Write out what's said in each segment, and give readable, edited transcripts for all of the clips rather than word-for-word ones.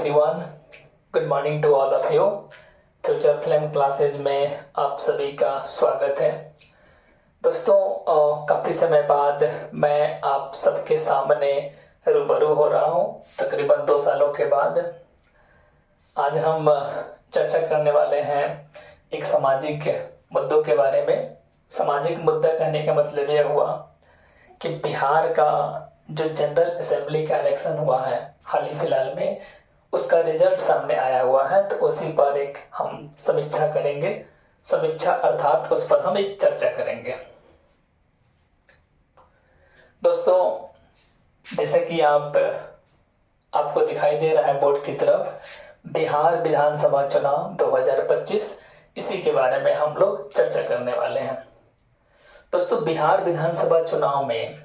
Everyone, good morning to all of you. Future film classes में आप सभी का स्वागत है। दोस्तों, काफ़ी समय बाद मैं आप सबके सामने रूबरू हो रहा हूँ, तकरीबन 2 सालों के बाद। आज हम चर्चा करने वाले हैं एक सामाजिक मुद्दों के बारे में। सामाजिक मुद्दा कहने का मतलब यह हुआ कि बिहार का जो जनरल असेंबली का इलेक्शन हुआ है हाल ही फिलहाल में, उसका रिजल्ट सामने आया हुआ है, तो उसी पर एक हम समीक्षा करेंगे। समीक्षा अर्थात उस पर हम एक चर्चा करेंगे। दोस्तों, जैसे कि आपको दिखाई दे रहा है बोर्ड की तरफ, बिहार विधानसभा चुनाव 2025, इसी के बारे में हम लोग चर्चा करने वाले हैं। दोस्तों, बिहार विधानसभा चुनाव में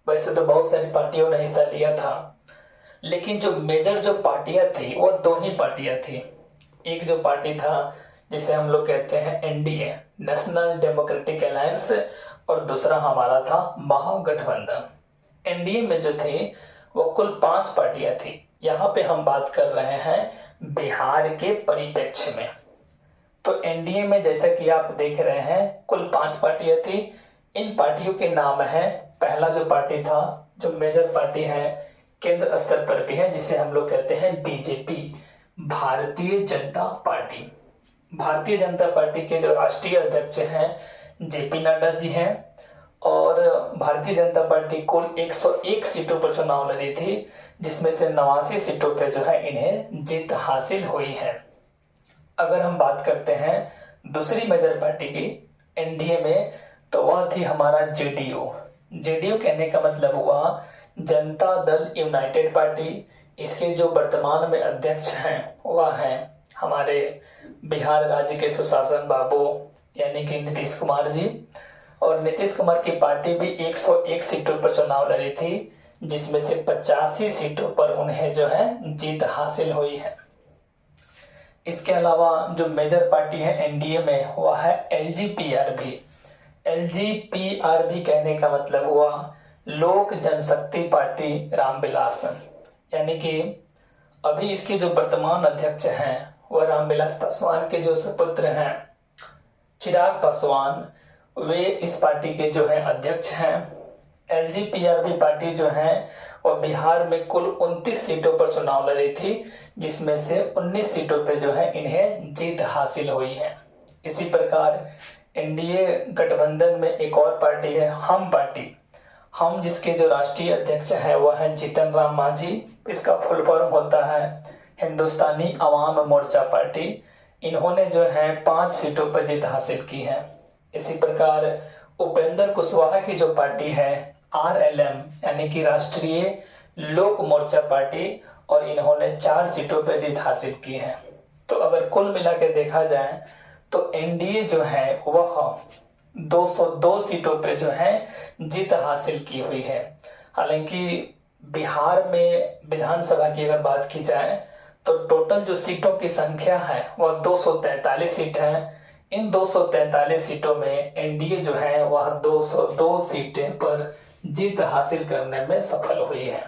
वैसे तो बहुत सारी पार्टियों ने हिस्सा लिया था, लेकिन जो मेजर जो पार्टियां थी वो 2 ही पार्टियां थी। एक जो पार्टी था जिसे हम लोग कहते हैं एनडीए, नेशनल डेमोक्रेटिक अलायंस, और दूसरा हमारा था महागठबंधन। एनडीए में जो थे वो कुल 5 पार्टियां थी। यहाँ पे हम बात कर रहे हैं बिहार के परिप्रेक्ष्य में। तो एनडीए में जैसा कि आप देख रहे हैं कुल 5 पार्टियां थी। इन पार्टियों के नाम है, पहला जो पार्टी था, जो मेजर पार्टी है, केंद्र स्तर पर भी है, जिसे हम लोग कहते हैं BJP, Bharatiya Janata party. Bharatiya Janata party के जो राष्ट्रीय अध्यक्ष हैं जेपी नड्डा जी हैं, और भारतीय जनता पार्टी कुल 101 सीटों पर चुनाव लड़ी थी, जिसमें से 89 सीटों पर जो है इन्हें जीत हासिल हुई है। अगर हम बात करते हैं दूसरी मेजर पार्टी की एनडीए में, तो वह थी हमारा जेडीयू। जेडीयू कहने का मतलब हुआ जनता दल यूनाइटेड पार्टी। इसके जो वर्तमान में अध्यक्ष हैं वह हैं हमारे बिहार राज्य के सुशासन बाबू यानी कि नीतीश कुमार जी। और नीतीश कुमार की पार्टी भी 101 सीटों पर चुनाव लड़ी थी, जिसमें से 85 सीटों पर उन्हें जो है जीत हासिल हुई है। इसके अलावा जो मेजर पार्टी है एनडीए में वह है एलजीपीआरबी। एलजीपीआरबी कहने का मतलब हुआ लोक जनशक्ति पार्टी रामविलास, यानी कि अभी इसके जो वर्तमान अध्यक्ष हैं वह रामविलास पासवान के जो सुपुत्र हैं चिराग पासवान, वे इस पार्टी के जो है अध्यक्ष हैं। एलजीपीआरबी पार्टी जो है वह बिहार में कुल 29 सीटों पर चुनाव लड़ी थी, जिसमें से 19 सीटों पर जो है इन्हें जीत हासिल हुई है। इसी प्रकार एनडीए गठबंधन में एक और पार्टी है हम पार्टी। हम जिसके जो राष्ट्रीय अध्यक्ष है वह है जीतन राम मांझी। इसका फुल फॉर्म होता है हिंदुस्तानी अवाम मोर्चा पार्टी। इन्होंने जो है 5 सीटों पर जीत हासिल की है। इसी प्रकार उपेंद्र कुशवाहा की जो पार्टी है आरएलएम यानी कि राष्ट्रीय लोक मोर्चा पार्टी, और इन्होंने 4 सीटों पर जीत हासिल की है। तो अगर कुल मिला के देखा जाए तो एनडीए जो है वह 202 सीटों पे जो है जीत हासिल की हुई है। हालांकि बिहार में विधानसभा की अगर बात की जाए तो टोटल जो सीटों की संख्या है वह 243 सीट है। इन 243 सीटों में एनडीए जो है वह 202 सीटें पर जीत हासिल करने में सफल हुई है।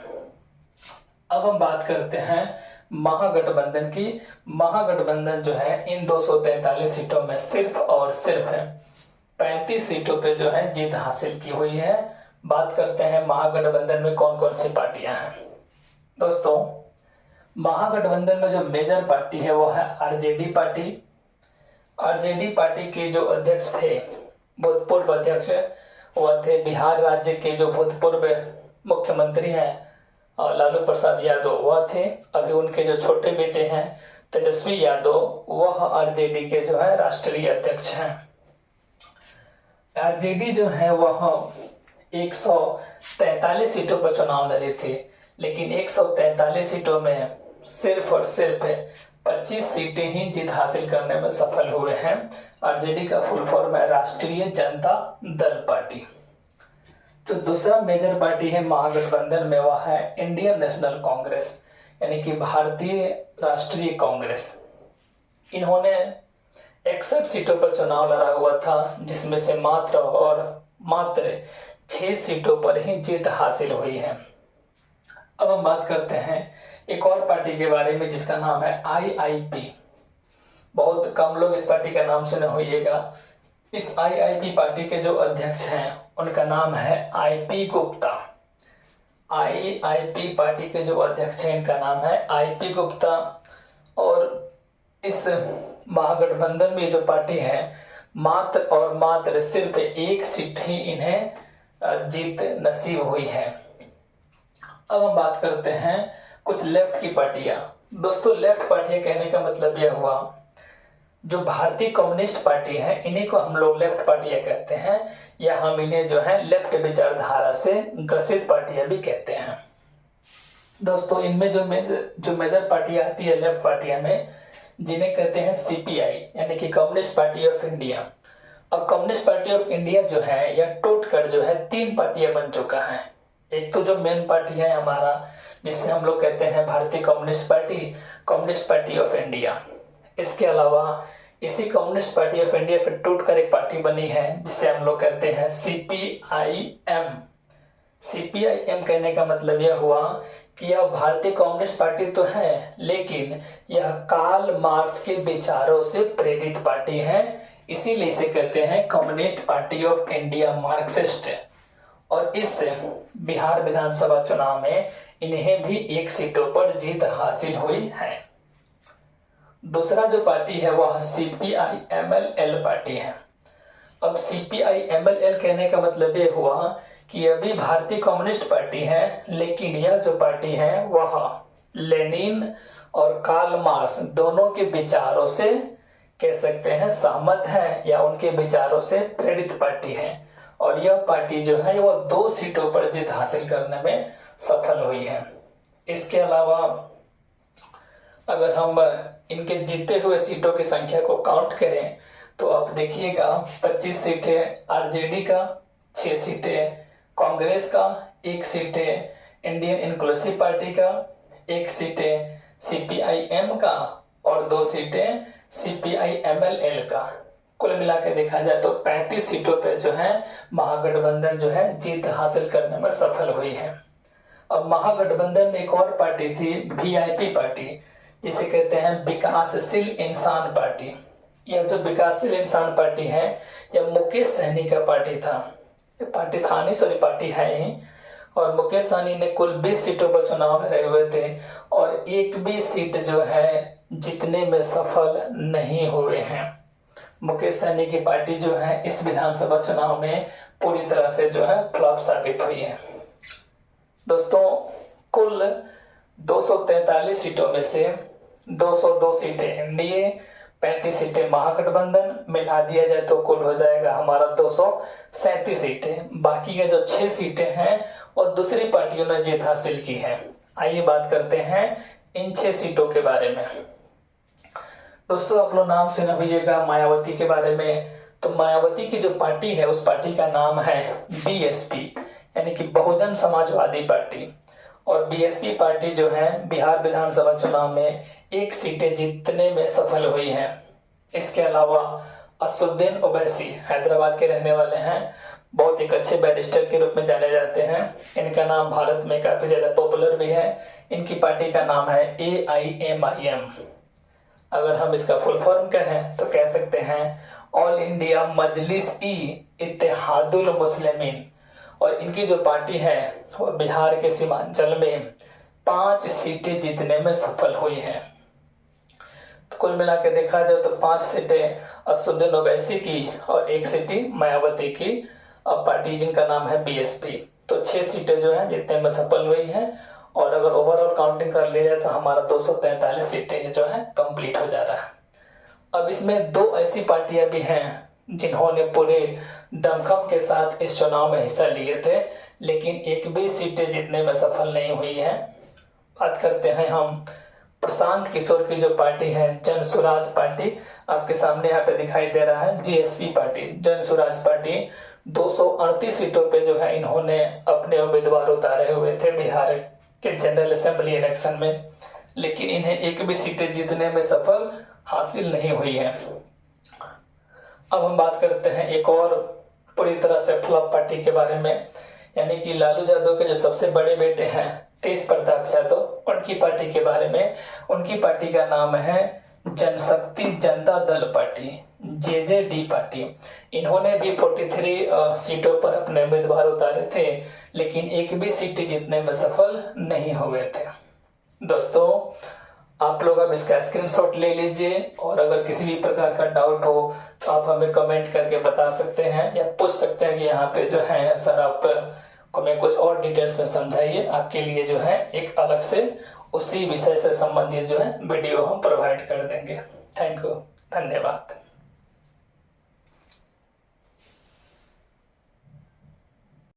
अब हम बात करते हैं महागठबंधन की। महागठबंधन जो है इन 243 सीटों में सिर्फ और सिर्फ 35 सीटों पे जो है जीत हासिल की हुई है। बात करते हैं महागठबंधन में कौन कौन सी पार्टियां हैं। दोस्तों, महागठबंधन में जो मेजर पार्टी है वो है आरजेडी पार्टी। आरजेडी पार्टी के जो अध्यक्ष थे, भूतपूर्व अध्यक्ष, वह थे बिहार राज्य के जो भूतपूर्व मुख्यमंत्री हैं लालू प्रसाद यादव, वह थे। अभी उनके जो छोटे बेटे हैं तेजस्वी यादव, वह आरजेडी के जो है राष्ट्रीय अध्यक्ष हैं। आरजेडी जो है वह 143 सीटों पर चुनाव लड़े थे, लेकिन 143 सीटों में सिर्फ और सिर्फ 25 सीटें ही जीत हासिल करने में सफल हुए हैं। आरजेडी का फुल फॉर्म है राष्ट्रीय जनता दल पार्टी। जो दूसरा मेजर पार्टी है महागठबंधन में वह है इंडियन नेशनल कांग्रेस, यानी कि भारतीय राष्ट्रीय कांग्रेस। इन्होंने 61 सीटों पर चुनाव लड़ा हुआ था, जिसमें से मात्र 6 सीटों पर ही जीत हासिल हुई है। अब हम बात करते हैं एक और पार्टी के बारे में जिसका नाम है IIP। बहुत कम लोग इस पार्टी का नाम सुने होइएगा। इस IIP पार्टी के जो अध्यक्ष हैं उनका नाम है IP गुप्ता। IIP पार्टी के जो अध्यक्ष हैं इनका नाम है IP गुप्ता। और इस महागठबंधन में जो पार्टी है मात्र और मात्र सिर्फ एक सीट ही इन्हें जीत नसीब हुई है। अब हम बात करते हैं कुछ लेफ्ट की पार्टियां। दोस्तों लेफ्ट पार्टियां कहने का मतलब यह हुआ जो भारतीय कम्युनिस्ट पार्टी है इन्हीं को हम लोग लेफ्ट पार्टियां कहते हैं, या हम इन्हें जो है लेफ्ट विचारधारा से ग्रसित पार्टियां भी कहते हैं। दोस्तों इनमें जो मेजर पार्टियां आती है लेफ्ट पार्टियां में, जिन्हें कहते हैं CPI यानी कि कम्युनिस्ट पार्टी ऑफ इंडिया। अब कम्युनिस्ट पार्टी ऑफ इंडिया जो है यह टूट कर जो है 3 पार्टियां बन चुका है। एक तो जो मेन पार्टी है हमारा जिससे हम लोग कहते हैं भारतीय कम्युनिस्ट पार्टी ऑफ इंडिया। इसके अलावा इसी कम्युनिस्ट पार्टी ऑफ इंडिया फिर टूट कर एक पार्टी बनी है जिसे हम लोग कहते हैं CPIM। CPIM कहने का मतलब यह हुआ कि यह भारतीय कम्युनिस्ट पार्टी तो है लेकिन यह कार्ल मार्क्स के विचारों से प्रेरित पार्टी है, इसीलिए इसे कहते हैं communist party of India Marxist. और इस बिहार विधानसभा चुनाव में इन्हें भी 1 सीटों पर जीत हासिल हुई है। दूसरा जो पार्टी है वह CPI-MLL पार्टी है। अब CPI-MLL कहने का मतलब ये हुआ कि अभी भारतीय कम्युनिस्ट पार्टी है लेकिन यह जो पार्टी है वह लेनिन और कार्ल मार्क्स दोनों के विचारों से कह सकते हैं सहमत है या उनके विचारों से प्रेरित पार्टी है। और यह पार्टी जो है वह 2 सीटों पर जीत हासिल करने में सफल हुई है। इसके अलावा अगर हम इनके जीते हुए सीटों की संख्या को काउंट करें तो आप देखिएगा 25 सीटें RJD का, 6 सीटें कांग्रेस का, 1 सीटें इंडियन इंक्लूसिव पार्टी का, 1 सीटें CPIM का और 2 सीटें CPI-MLL का। कुल मिला के देखा जाए तो 35 सीटों पे जो है महागठबंधन जो है जीत हासिल करने में सफल हुई है। अब महागठबंधन में एक और पार्टी थी VIP पार्टी, जिसे कहते हैं विकासशील इंसान पार्टी। यह जो विकासशील इंसान पार्टी है यह मुकेश सहनी का पार्टी था। पार्टी है ही। और मुकेश सहनी ने कुल 20 सीटों पर चुनाव लड़े हुए थे और एक भी सीट जो है जीतने में सफल नहीं हुए हैं। मुकेश सहनी की पार्टी जो है इस विधानसभा चुनाव में पूरी तरह से जो है फ्लॉप साबित हुई है। दोस्तों कुल 243 सीटों में से 202 सीटें एनडीए, 35 सीटें महागठबंधन, मिला दिया जाए तो कुल हो जाएगा हमारा 237 सीटें। बाकी के जो 6 सीटें हैं और दूसरी पार्टियों ने जीत हासिल की है। आइए बात करते हैं इन 6 सीटों के बारे में। दोस्तों आप लोग नाम सुने होइएगा मायावती के बारे में। तो मायावती की जो पार्टी है उस पार्टी का नाम है BSP यानी कि बहुजन समाजवादी पार्टी। और BSP पार्टी जो है बिहार विधानसभा चुनाव में 1 सीटें जीतने में सफल हुई है। इसके अलावा असदुद्दीन ओवैसी हैदराबाद के रहने वाले हैं, बहुत एक अच्छे बैरिस्टर के रूप में जाने जाते हैं। इनका नाम भारत में काफी ज्यादा पॉपुलर भी है। इनकी पार्टी का नाम है AIMIM। अगर हम इसका फुल फॉर्म कहें तो कह सकते हैं ऑल इंडिया मजलिस-ए-इत्तेहादुल मुस्लिमीन। और इनकी जो पार्टी है वो बिहार के सीमांचल में 5 सीटें जीतने में सफल हुई हैं। तो कुल मिला के देखा जाए तो 5 सीटें असदुद्दीन ओवैसी की और 1 सीट मायावती की। अब पार्टी जिनका नाम है BSP, तो 6 सीटें जो है जीतने में सफल हुई हैं। और अगर ओवरऑल काउंटिंग कर लिया जाए तो हमारा 243 सीटें जो है कंप्लीट हो जा रहा है। अब इसमें 2 ऐसी पार्टियां भी हैं जिन्होंने पूरे दमखम के साथ इस चुनाव में हिस्सा लिए थे लेकिन एक भी सीटें जीतने में सफल नहीं हुई है। बात करते हैं हम प्रशांत किशोर की जो पार्टी है जन स्वराज पार्टी, आपके सामने यहाँ पे दिखाई दे रहा है GSP पार्टी, जन स्वराज पार्टी। 238 सीटों पे जो है इन्होंने अपने उम्मीदवार उतारे हुए थे बिहार के जनरल असेंबली इलेक्शन में, लेकिन इन्हें एक भी सीटें जीतने में सफल हासिल नहीं हुई है। अब हम बात करते हैं एक और पूरी तरह से फ्लॉप पार्टी के बारे में, यानी कि लालू यादव के जो सबसे बड़े बेटे हैं तेज प्रताप यादव, उनकी पार्टी के बारे में, उनकी पार्टी का नाम है जनशक्ति Janata Dal party, JJD party. इन्होंने भी 43 सीटों पर अपने उम्मीदवार उतारे थे, लेकिन एक भी सीट जीतने में सफल नहीं हुए थे। दोस्तों, आप लोग अब इसका स्क्रीनशॉट ले लीजिए, और अगर किसी भी प्रकार का डाउट हो तो आप हमें कमेंट करके बता सकते हैं, या पूछ सकते हैं कि यहाँ पे जो है सर आप हमें कुछ और डिटेल्स में समझाइए। आपके लिए जो है एक अलग से उसी विषय से संबंधित जो है वीडियो हम प्रोवाइड कर देंगे। थैंक यू, धन्यवाद।